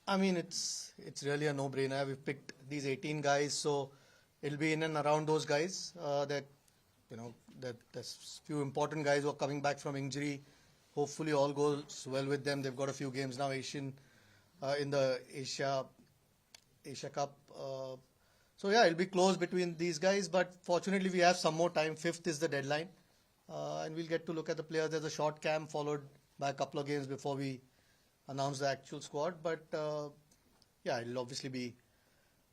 I mean, it's really a no-brainer. We've picked these 18 guys, so it'll be in and around those guys. That there's few important guys who are coming back from injury. Hopefully, all goes well with them. They've got a few games now, in the Asia Cup. So yeah, it'll be close between these guys. But fortunately, we have some more time. 5th is the deadline, and we'll get to look at the players. There's a short camp followed by a couple of games before we announce the actual squad. But yeah, it'll obviously be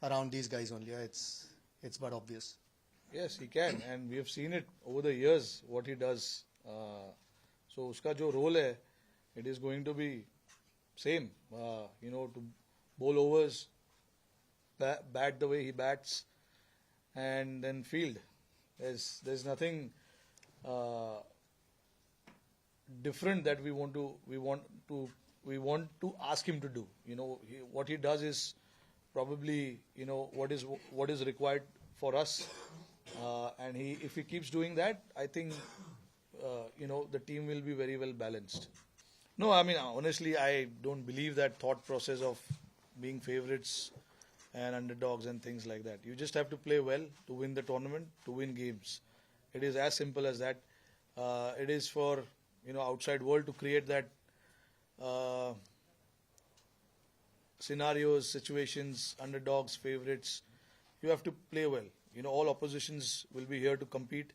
around these guys only. Yeah, it's but obvious. Yes, he can, and we have seen it over the years what he does. So uska jo role hai, it is going to be same. To bowl overs, bat the way he bats, and then field. There's nothing different that we want to ask him to do. What he does is probably what is required for us, and if he keeps doing that, I think the team will be very well balanced. No, I mean honestly, I don't believe that thought process of being favorites and underdogs and things like that. You just have to play well to win the tournament, to win games. It is as simple as that. It is for outside world to create that scenarios, situations, underdogs, favorites. You have to play well. All oppositions will be here to compete,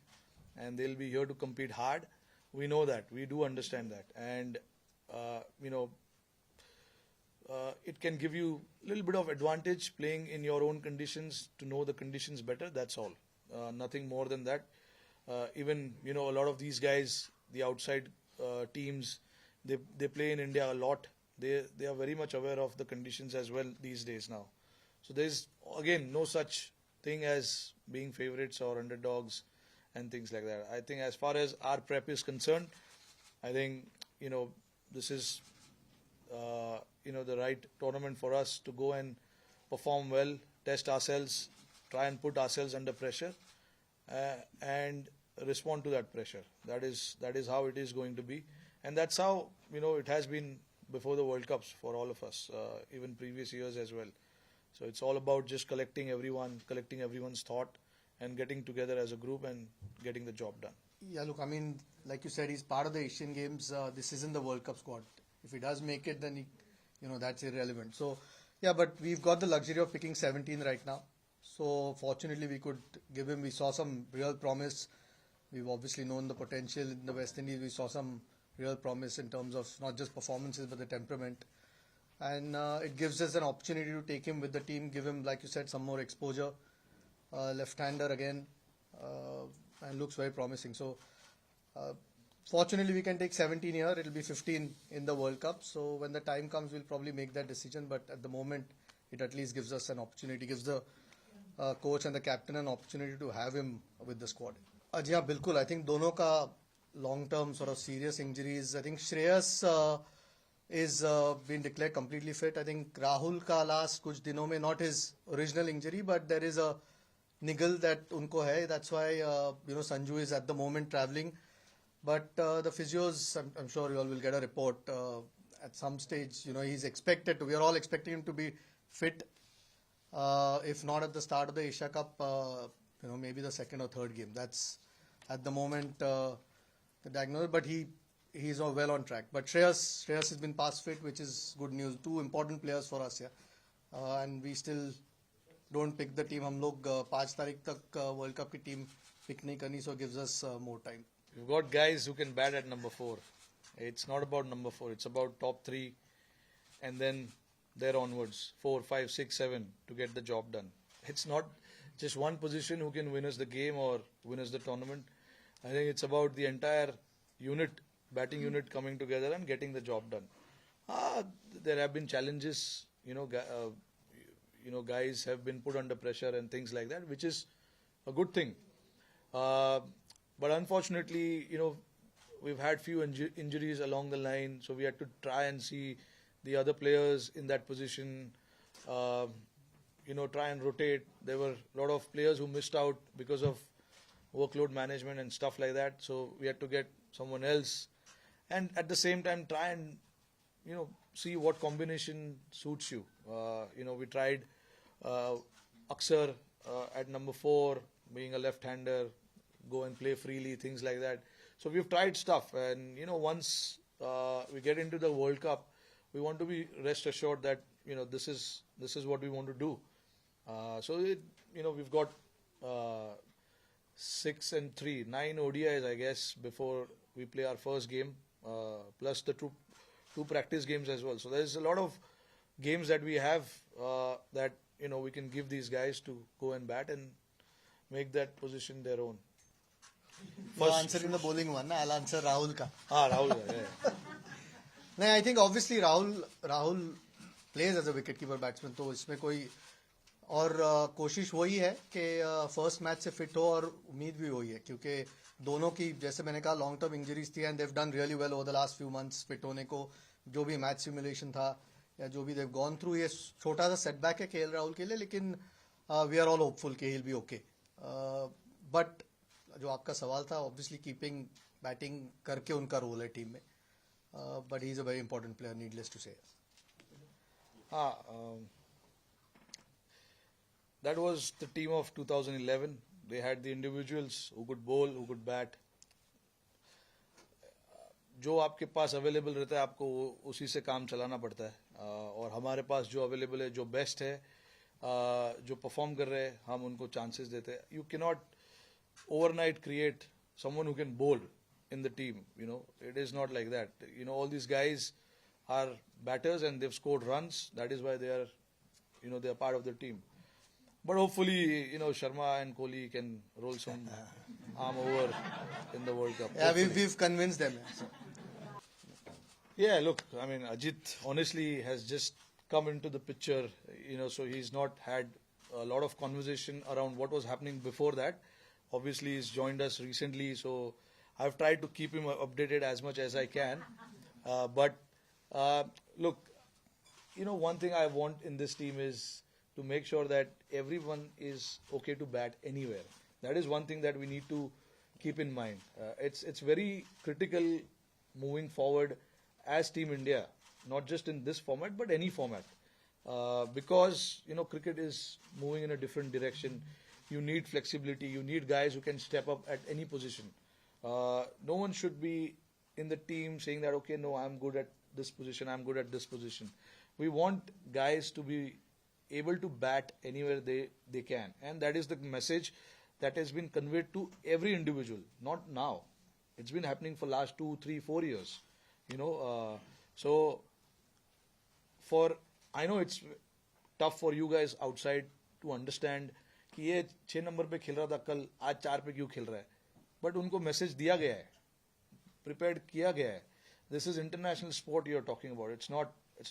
and they'll be here to compete hard. We know that. We do understand that. And, it can give you a little bit of advantage playing in your own conditions, to know the conditions better. That's all. Nothing more than that. Even, a lot of these guys, the outside teams, they play in India a lot. They are very much aware of the conditions as well these days now. So there's, again, no such thing as being favorites or underdogs and things like that. I think as far as our prep is concerned, I think, this is, the right tournament for us to go and perform well, test ourselves, try and put ourselves under pressure, and respond to that pressure. That is how it is going to be. And that's how, it has been before the World Cups for all of us, even previous years as well. So it's all about just collecting everyone's thought and getting together as a group and getting the job done. Yeah, look, I mean, like you said, he's part of the Asian Games. This isn't the World Cup squad. If he does make it, then that's irrelevant. So, yeah, but we've got the luxury of picking 17 right now. So, fortunately, we could give him. We saw some real promise. We've obviously known the potential in the West Indies. We saw some real promise in terms of not just performances but the temperament. And it gives us an opportunity to take him with the team, give him, like you said, some more exposure. Left-hander again, and looks very promising. So, fortunately, we can take 17 here. It'll be 15 in the World Cup. So, when the time comes, we'll probably make that decision. But at the moment, it at least gives us an opportunity, gives the coach and the captain an opportunity to have him with the squad. जी हाँ बिल्कुल. I think दोनों का long-term sort of serious injuries. I think Shreyas is been declared completely fit. I think Rahul का last कुछ दिनों में not his original injury, but there is a niggle that उनको है. That's why Sanju is at the moment traveling. But the physios, I'm sure you all will get a report at some stage. He's expected to. We are all expecting him to be fit. If not at the start of the Asia Cup, maybe the second or third game. That's at the moment the diagnosis. But he's well on track. But Shreyas has been past fit, which is good news. Two important players for us here, and we still don't pick the team. हम लोग 5 तारीख तक World Cup की team pick नहीं करनी, so it gives us more time. We've got guys who can bat at number 4. It's not about number 4. It's about top 3, and then there onwards 4, 5, 6, 7 to get the job done. It's not just one position who can win us the game or win us the tournament. I think it's about the entire unit, batting unit coming together and getting the job done. There have been challenges, guys have been put under pressure and things like that, which is a good thing. But unfortunately, we've had few injuries along the line, so we had to try and see the other players in that position, try and rotate. There were a lot of players who missed out because of workload management and stuff like that, so we had to get someone else. And at the same time, try and, see what combination suits you. We tried Aksar at number 4, being a left-hander, go and play freely, things like that. So we've tried stuff, and once we get into the World Cup, we want to be rest assured that this is what we want to do. We've got 6 and 3, 9 ODIs, I guess, before we play our first game, plus the two practice games as well. So there's a lot of games that we have that we can give these guys to go and bat and make that position their own. You're answering the bowling one, I'll answer Rahul ka. Rahul, yeah. No, I think obviously Rahul plays as a wicketkeeper batsman, तो इसमें कोई और कोशिश वही है कि first match से fit हो और उम्मीद भी वही है क्योंकि दोनों की जैसे मैंने कहा लॉन्ग टर्म इंजरीज थी and they've done really well over the last few months fit होने को जो भी मैच सिमुलेशन था या जो भी देव गॉन थ्रू ये छोटा सा सेटबैक है केएल राहुल के लिए लेकिन वी आर ऑल होपफुल कि he will be okay but जो आपका सवाल था ऑब्वियसली कीपिंग बैटिंग करके उनका रोल है टीम में but he is a very important player needless to say That was the team of 2011. They had the individuals who could bowl, who could bat. जो आपके पास अवेलेबल रहता है आपको उसी से काम चलाना पड़ता है और हमारे पास जो अवेलेबल है जो बेस्ट है जो परफॉर्म कर रहे हैं हम उनको चांसेस देते हैं you can not overnight create someone who can bowl in the team it is not like that all these guys are batters and they scored runs that is why they are part of the team. But hopefully, Sharma and Kohli can roll some arm over in the World Cup. Yeah, we've convinced them. Yeah, look, I mean, Ajit honestly has just come into the picture, so he's not had a lot of conversation around what was happening before that. Obviously, he's joined us recently, so I've tried to keep him updated as much as I can. Look, one thing I want in this team is to make sure that everyone is okay to bat anywhere. That is one thing that we need to keep in mind. It's very critical moving forward as Team India, not just in this format but any format, because cricket is moving in a different direction. You need flexibility. You need guys who can step up at any position. No one should be in the team saying that okay, no, I'm good at this position. I'm good at this position. We want guys to be able to bat anywhere they can, and that is the message that has been conveyed to every individual, not now. It's been happening for last 2, 3, 4 years, so I know it's tough for you guys outside to understand कि ये 6 number पे खेल रहा था कल आज 4 पे क्यों खेल रहा है, बट उनको मैसेज दिया गया है, प्रिपेयर्ड किया गया है. This is international sport you are talking about. It's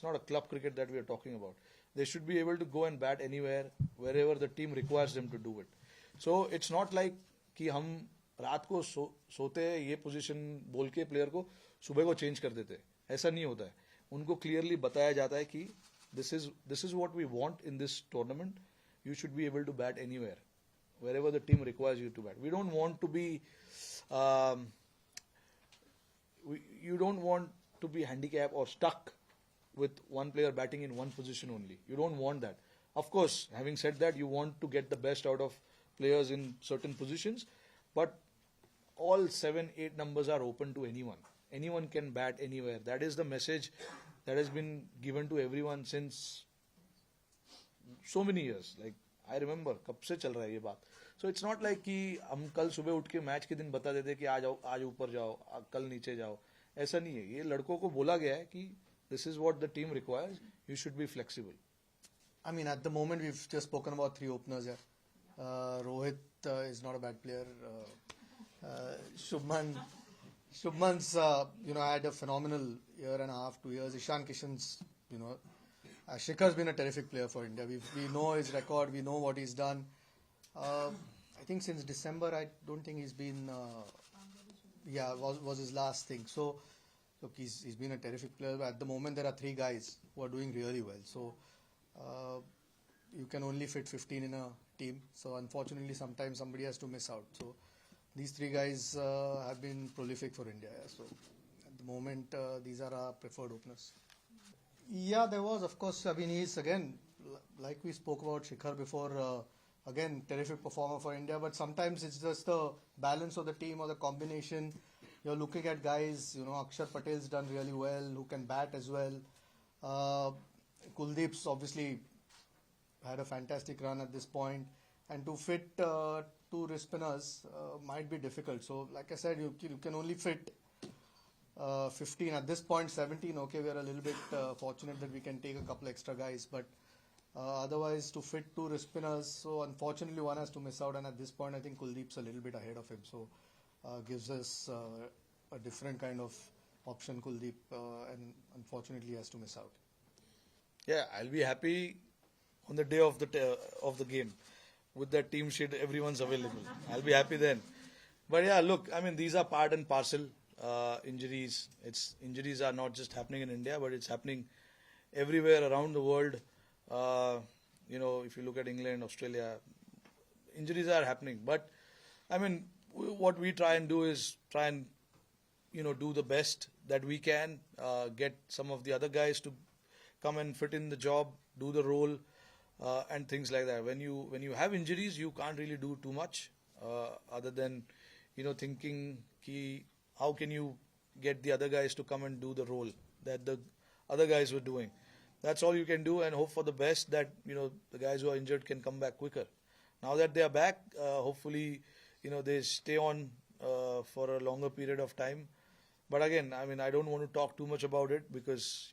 not a club cricket that we are talking about. They should be able to go and bat anywhere, wherever the team requires them to do it. So it's not like कि हम रात को सोते हैं ये position बोल के player को सुबह को चेंज कर देते हैं, ऐसा नहीं होता है. उनको क्लियरली बताया जाता है कि this is what we want in this tournament. You should be able to bat anywhere, wherever the team requires you to bat. We don't want to be you don't want to be handicapped or stuck with one player batting in one position only. You don't want that. Of course, having said that, you want to get the best out of players in certain positions, but all 7, 8 numbers are open to anyone. Anyone can bat anywhere. That is the message that has been given to everyone since so many years. Like, I remember, कब से चल रहा है ये बात. So it's not like कि हम कल सुबह उठ के मैच के दिन बता देते कि आज ऊपर जाओ, कल नीचे जाओ. ऐसा नहीं है. ये लड़कों को बोला गया है कि this is what the team requires. You should be flexible. I mean, at the moment, we've just spoken about 3 openers here. Rohit is not a bad player. Shubman's, had a phenomenal year and a half, 2 years. Ishan Kishan's, Shikhar's been a terrific player for India. We know his record. We know what he's done. I think since December, I don't think he's been, was his last thing. So, look, he's been a terrific player. But at the moment, there are 3 guys who are doing really well. So, you can only fit 15 in a team. So, unfortunately, sometimes somebody has to miss out. So, these 3 guys have been prolific for India. So, at the moment, these are our preferred openers. Yeah, there was, of course. I mean, he's again, like we spoke about Shikhar before, again, terrific performer for India, but sometimes it's just the balance of the team or the combination. You're looking at guys, Akshar Patel's done really well, who can bat as well. Uh, Kuldeep's obviously had a fantastic run at this point, and to fit two wrist spinners might be difficult. So, like I said, you can only fit 15 at this point. 17. Okay, we are a little bit fortunate that we can take a couple extra guys, but otherwise to fit two wrist spinners. So unfortunately, one has to miss out, and at this point, I think Kuldeep's a little bit ahead of him. So gives us a different kind of option, Kuldeep, and unfortunately, he has to miss out. Yeah, I'll be happy on the day of the game with that team sheet. Everyone's available. I'll be happy then. But yeah, look, I mean, these are part and parcel. Injuries. Injuries are not just happening in India, but it's happening everywhere around the world. If you look at England, Australia, injuries are happening. But I mean, what we try and do is try and do the best that we can. Get some of the other guys to come and fit in the job, do the role, and things like that. When you have injuries, you can't really do too much other than thinking how can you get the other guys to come and do the role that the other guys were doing. That's all you can do, and hope for the best that the guys who are injured can come back quicker. Now that they are back, hopefully they stay on for a longer period of time. But again, I mean, I don't want to talk too much about it because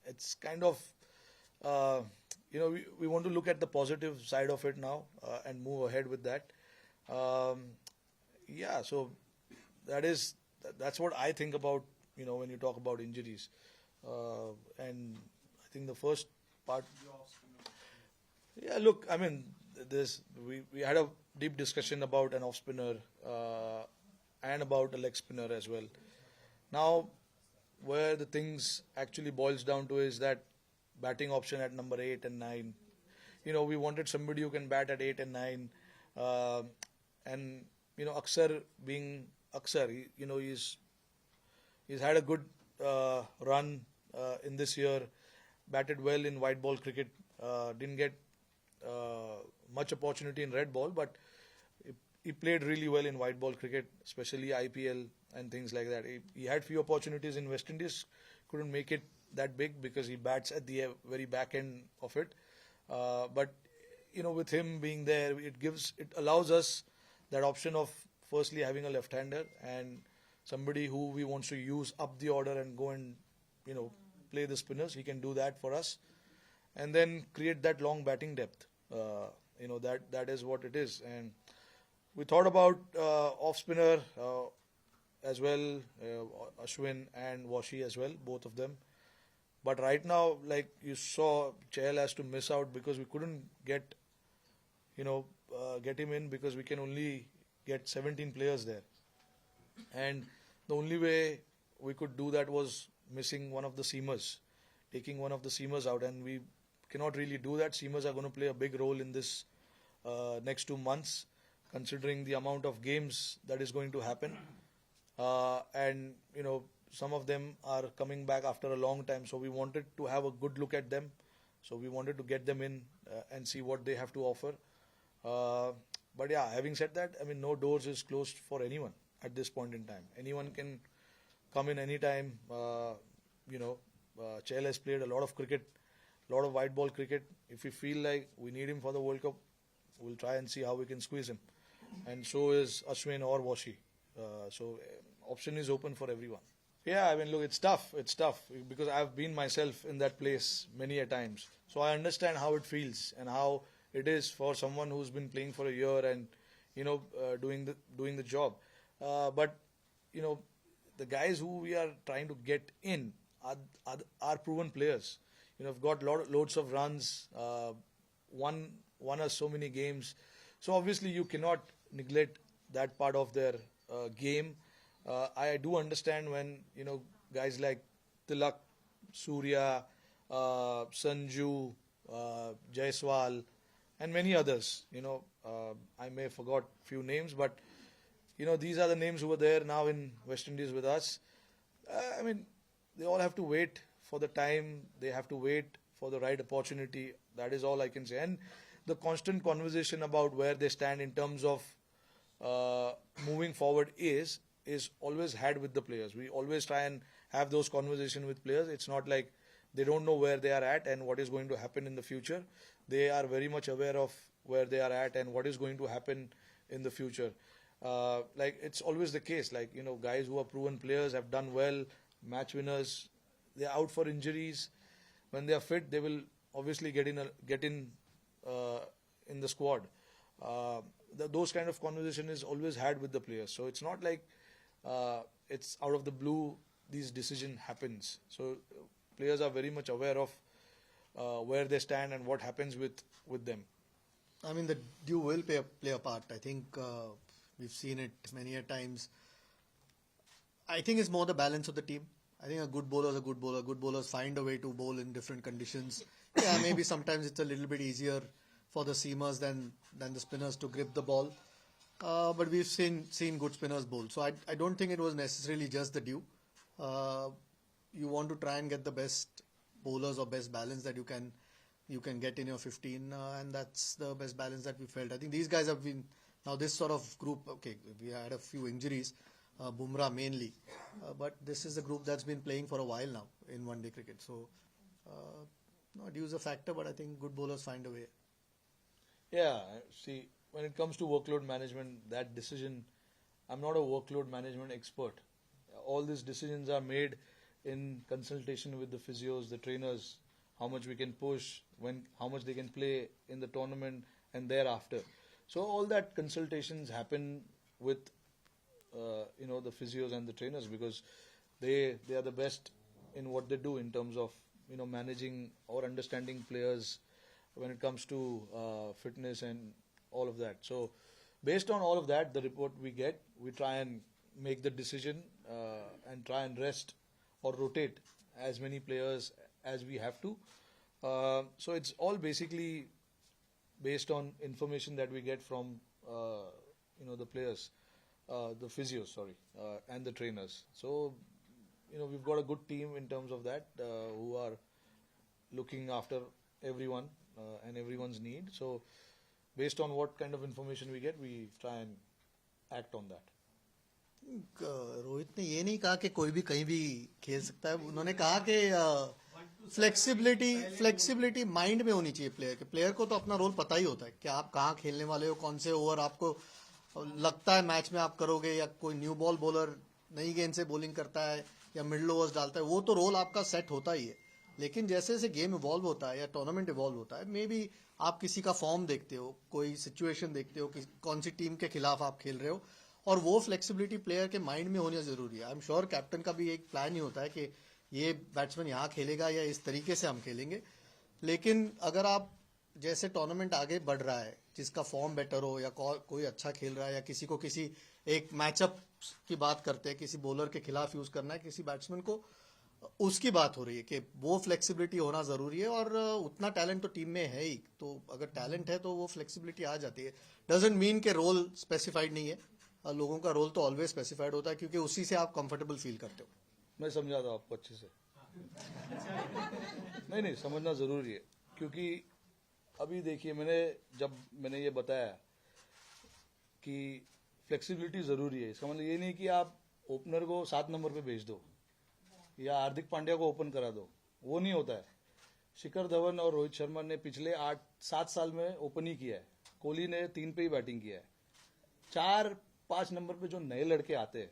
it's kind of we want to look at the positive side of it now and move ahead with that. Yeah, so that's what I think about when you talk about injuries, and I think the first part. Yeah, look, I mean, we had a deep discussion about an off spinner and about a leg spinner as well. Now, where the things actually boils down to is that batting option at number 8 and 9. We wanted somebody who can bat at 8 and 9, and Aksar being Aksar, he's had a good run in this year, batted well in white ball cricket, didn't get much opportunity in red ball, but he played really well in white ball cricket, especially IPL and things like that. He had few opportunities in West Indies, couldn't make it that big because he bats at the very back end of it. But with him being there, it allows us that option of firstly having a left-hander and somebody who we want to use up the order and go and play the spinners. He can do that for us, and then create that long batting depth. That is what it is. And we thought about off spinner as well, Ashwin and Washi as well, both of them. But right now, like you saw, Chahal has to miss out because we couldn't get him in because we can only get 17 players there. And the only way we could do that was missing one of the seamers, taking one of the seamers out, and we cannot really do that. Seamers are going to play a big role in this next 2 months, considering the amount of games that is going to happen. And some of them are coming back after a long time, so we wanted to have a good look at them. So we wanted to get them in and see what they have to offer. But yeah, having said that, I mean, no doors is closed for anyone at this point in time. Anyone can come in anytime. Chahal has played a lot of cricket, a lot of white ball cricket. If we feel like we need him for the World Cup, we'll try and see how we can squeeze him. And so is Ashwin or Washi. So option is open for everyone. Yeah, I mean, look, it's tough. It's tough because I've been myself in that place many a times. So I understand how it feels and how it is for someone who's been playing for a year and doing the job. But the guys who we are trying to get in are proven players. Have got loads of runs, won us so many games. So obviously you cannot neglect that part of their game. I do understand when guys like Tilak, Surya, Sanju, Jaiswal, and many others. I may have forgot few names, but these are the names who were there now in West Indies with us. I mean, they all have to wait for the time, they have to wait for the right opportunity. That is all I can say. And the constant conversation about where they stand in terms of moving forward is always had with the players. We always try and have those conversations with players. It's not like they don't know where they are at and what is going to happen in the future. They are very much aware of where they are at and what is going to happen in the future. Like it's always the case, like, you know, guys who are proven players have done well, match winners, they are out for injuries. When they are fit, they will obviously get in the squad. Those kind of conversation is always had with the players. So it's not like it's out of the blue these decision happens. So players are very much aware of where they stand and what happens with them. I mean, the due will play a part. I think we've seen it many a times. I think it's more the balance of the team. I think a good bowler is a good bowler. Good bowlers find a way to bowl in different conditions. Yeah, maybe sometimes it's a little bit easier for the seamers than the spinners to grip the ball. But we've seen good spinners bowl. So I don't think it was necessarily just the due. You want to try and get the best bowlers or best balance that you can get in your 15, and that's the best balance that we felt. I think these guys have been, now this sort of group, okay, we had a few injuries, Bumrah mainly, but this is a group that's been playing for a while now in one-day cricket. So, not use a factor, but I think good bowlers find a way. Yeah, see, when it comes to workload management, that decision, I'm not a workload management expert. All these decisions are made in consultation with the physios, the trainers, how much we can push, how much they can play in the tournament and thereafter. So all that consultations happen with the physios and the trainers, because they are the best in what they do in terms of managing or understanding players when it comes to fitness and all of that. So based on all of that, the report we get, we try and make the decision and try and rest or rotate as many players as we have to. So it's all basically based on information that we get from the players, the physios, and the trainers. So we've got a good team in terms of that, who are looking after everyone and everyone's need. So based on what kind of information we get, we try and act on that. Rohit ने ये नहीं कहा कि कोई भी कहीं भी खेल सकता है. उन्होंने कहा कि फ्लेक्सिबिलिटी माइंड में होनी चाहिए प्लेयर को तो अपना रोल पता ही होता है कि आप कहाँ खेलने वाले हो, कौन से ओवर आपको लगता है मैच में आप करोगे, या कोई न्यू बॉल बॉलर नई गेंद से बॉलिंग करता है या मिडल ओवर्स डालता है, वो तो रोल आपका सेट होता ही है. लेकिन जैसे जैसे गेम इवॉल्व होता है या टूर्नामेंट इवॉल्व होता है, मे बी आप किसी का फॉर्म देखते हो, कोई सिचुएशन देखते हो कि कौन सी टीम के खिलाफ आप खेल रहे हो, और वो फ्लेक्सिबिलिटी प्लेयर के माइंड में होनी जरूरी है. आई एम श्योर कैप्टन का भी एक प्लान ही होता है कि ये बैट्समैन यहाँ खेलेगा या इस तरीके से हम खेलेंगे. लेकिन अगर आप जैसे टूर्नामेंट आगे बढ़ रहा है, जिसका फॉर्म बेटर हो या कोई अच्छा खेल रहा है, या किसी को किसी एक मैचअप की बात करते हैं, किसी बॉलर के खिलाफ यूज करना है किसी बैट्समैन को, उसकी बात हो रही है कि वो फ्लेक्सिबिलिटी होना जरूरी है. और उतना टैलेंट तो टीम में है ही, तो अगर टैलेंट है तो वो फ्लेक्सिबिलिटी आ जाती है. डजंट मीन के रोल स्पेसिफाइड नहीं है. लोगों का रोल तो ऑलवेज स्पेसिफाइड होता है, क्योंकि उसी से आप कंफर्टेबल फील करते हो. मैं समझा था आपको अच्छे से. नहीं समझना जरूरी है, क्योंकि अभी देखिए मैंने ये बताया कि फ्लेक्सिबिलिटी जरूरी है. इसका मतलब ये नहीं कि आप ओपनर को 7 नंबर पे भेज दो या हार्दिक पांड्या को ओपन करा दो, वो नहीं होता है. शिखर धवन और रोहित शर्मा ने पिछले 8-7 साल में ओपन ही किया है. कोहली ने 3 पे ही बैटिंग किया है. 4-5 नंबर पे जो नए लड़के आते हैं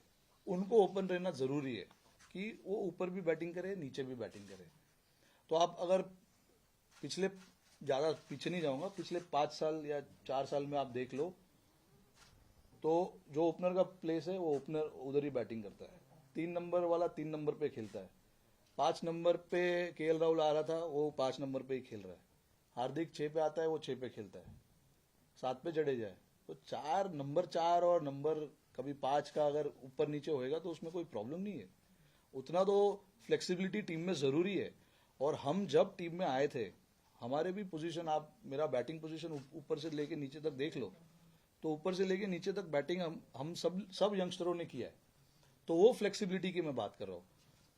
उनको ओपन रहना जरूरी है कि वो ऊपर भी बैटिंग करे, नीचे भी बैटिंग करे. तो आप अगर पिछले, ज्यादा पीछे नहीं जाऊंगा, पिछले 5 साल या 4 साल में आप देख लो, तो जो ओपनर का प्लेस है वो ओपनर उधर ही बैटिंग करता है. 3 नंबर वाला 3 नंबर पे खेलता है. 5 नंबर पे केएल राहुल आ रहा था, वो 5 नंबर पे ही खेल रहा है. हार्दिक 6 पे आता है, वो 6 पे खेलता है. 7 पे जडेजा है. तो नंबर 4 और नंबर कभी 5 का अगर ऊपर नीचे होएगा तो उसमें कोई प्रॉब्लम नहीं है. उतना तो फ्लेक्सिबिलिटी टीम में जरूरी है. और हम जब टीम में आए थे, हमारे भी पोजीशन, आप मेरा बैटिंग पोजीशन ऊपर से लेके नीचे तक देख लो, तो ऊपर से लेके नीचे तक बैटिंग हम सब यंगस्टरों ने किया है. तो वो फ्लेक्सिबिलिटी की मैं बात कर रहा हूँ.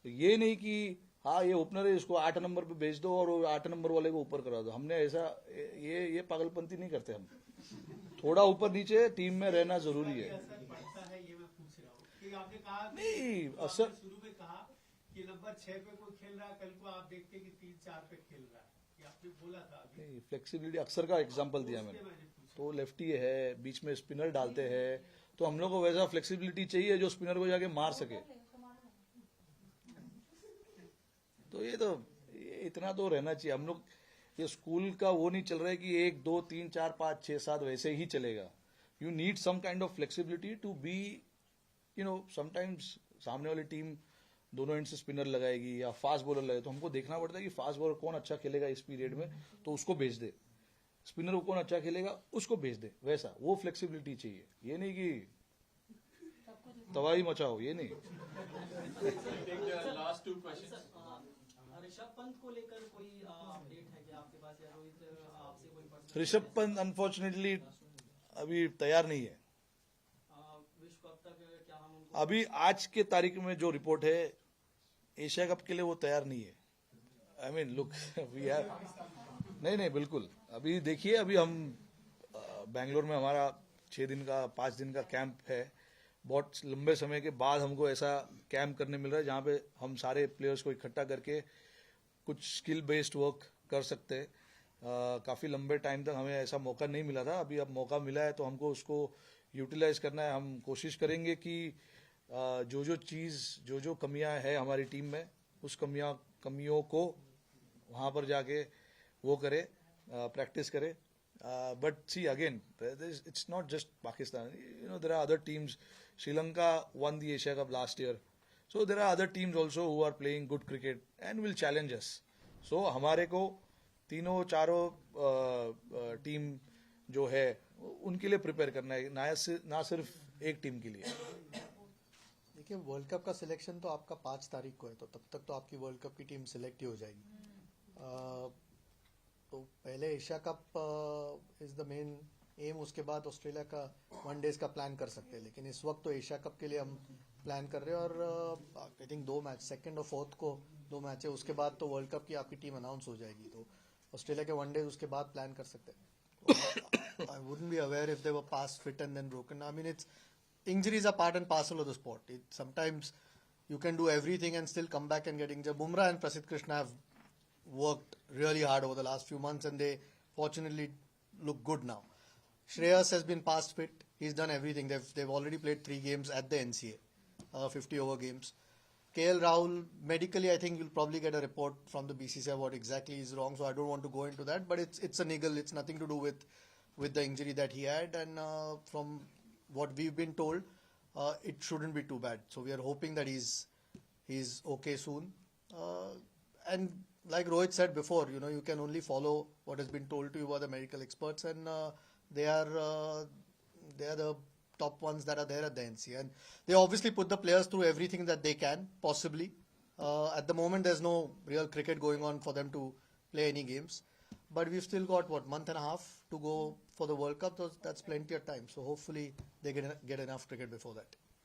तो ये नहीं कि हाँ ये ओपनर है इसको 8 नंबर पे भेज दो और 8 नंबर वाले को ऊपर करा दो। हमने ऐसा ये पागलपंती नहीं करते हम। थोड़ा ऊपर नीचे टीम में रहना जरूरी है। नहीं असर शुरू में कहा कि नंबर 6 पे कोई खेल रहा है, कल को आप देखते कि 3-4 पे खेल रहा है, ये आपने बोला था अभी। नहीं, फ्लेक्सिबिलिटी अक्सर का एग्जांपल दिया मैंने। तो लेफ्टी है, बीच में स्पिनर डालते हैं, तो हम लोग को वैसा फ्लेक्सिबिलिटी चाहिए जो स्पिनर को जाके मार सके। तो ये इतना तो रहना चाहिए। हम लोग ये स्कूल का वो नहीं चल रहा है कि 1 2 3 4 5 6 7 वैसे ही चलेगा। You need some kind of flexibility to be sometimes सामने वाली टीम दोनों एंड से स्पिनर लगाएगी या फास्ट बॉलर लगाएगी, तो हमको देखना पड़ता है कि फास्ट बॉलर कौन अच्छा खेलेगा इस पीरियड में, तो उसको भेज दे। स्पिनर को कौन अच्छा खेलेगा उसको भेज दे। वैसा वो फ्लेक्सिबिलिटी चाहिए। ये नहीं कि तबाही मचाओ, ये नहीं। ऋषभ पंत को लेकर कोई अपडेट है क्या आपके पास, या रोहित आपसे कोई पर्सनल? ऋषभ पंत अनफॉर्चुनेटली अभी तैयार नहीं है। विश्व कप तक क्या हम उनको अभी आज के तारीख में जो रिपोर्ट है, एशिया कप के लिए वो तैयार नहीं है। I mean look we have नहीं बिल्कुल। अभी देखिए, अभी हम बेंगलोर में हमारा 6 दिन का 5 दिन का कैंप है। बहुत लंबे समय के बाद हमको ऐसा कैंप करने मिल रहा है जहाँ पे हम सारे प्लेयर्स को इकट्ठा करके कुछ स्किल बेस्ड वर्क कर सकते हैं। काफ़ी लंबे टाइम तक हमें ऐसा मौका नहीं मिला था। अभी अब मौका मिला है तो हमको उसको यूटिलाइज करना है। हम कोशिश करेंगे कि जो कमियां है हमारी टीम में, उस कमियों को वहाँ पर जाके वो करे, प्रैक्टिस करे। But see again, it's not just Pakistan. There are other teams. Sri Lanka won the Asia Cup last year. So there are other teams also who are playing good cricket and will challenge us. So हमारे को तीनों चारों team जो है उनके लिए prepare करना है, ना सिर्फ एक टीम के लिए। देखिए, वर्ल्ड कप का सिलेक्शन तो आपका 5 तारीख को है, तो तब तक तो आपकी वर्ल्ड कप की टीम सिलेक्ट ही हो जाएगी। तो पहले Asia cup is the main M, उसके बाद ऑस्ट्रेलिया का 1 डेज का प्लान कर सकते हैं। लेकिन इस वक्त तो एशिया कप के लिए हम प्लान कर रहे हैं। और आई थिंक 2 मैच, 2nd और 4th को 2 मैच है, उसके बाद तो वर्ल्ड कप की आपकी टीम अनाउंस हो जाएगी। तो ऑस्ट्रेलिया के 1 डेज उसके बाद प्लान कर सकते हैं। I wouldn't be aware if they were passed fit and then broken. I mean it's injuries are part and parcel of the sport. Sometimes you can do everything and still come back and get injured. Bumrah and Prasidh Krishna have worked really hard over the last few months and they fortunately look good now. Shreyas has been past fit. He's done everything. They've already played 3 games at the NCA, 50 over games. KL Rahul, medically I think you'll probably get a report from the BCCI what exactly is wrong, so I don't want to go into that, but it's a niggle. It's nothing to do with the injury that he had, and from what we've been told, it shouldn't be too bad. So we are hoping that he's okay soon. And like Rohit said before, you can only follow what has been told to you by the medical experts, and they are the top ones that are there at the NC, and they obviously put the players through everything that they can possibly. At the moment, there's no real cricket going on for them to play any games. But we've still got, month and a half to go for the World Cup. So that's plenty of time. So hopefully they get enough cricket before that.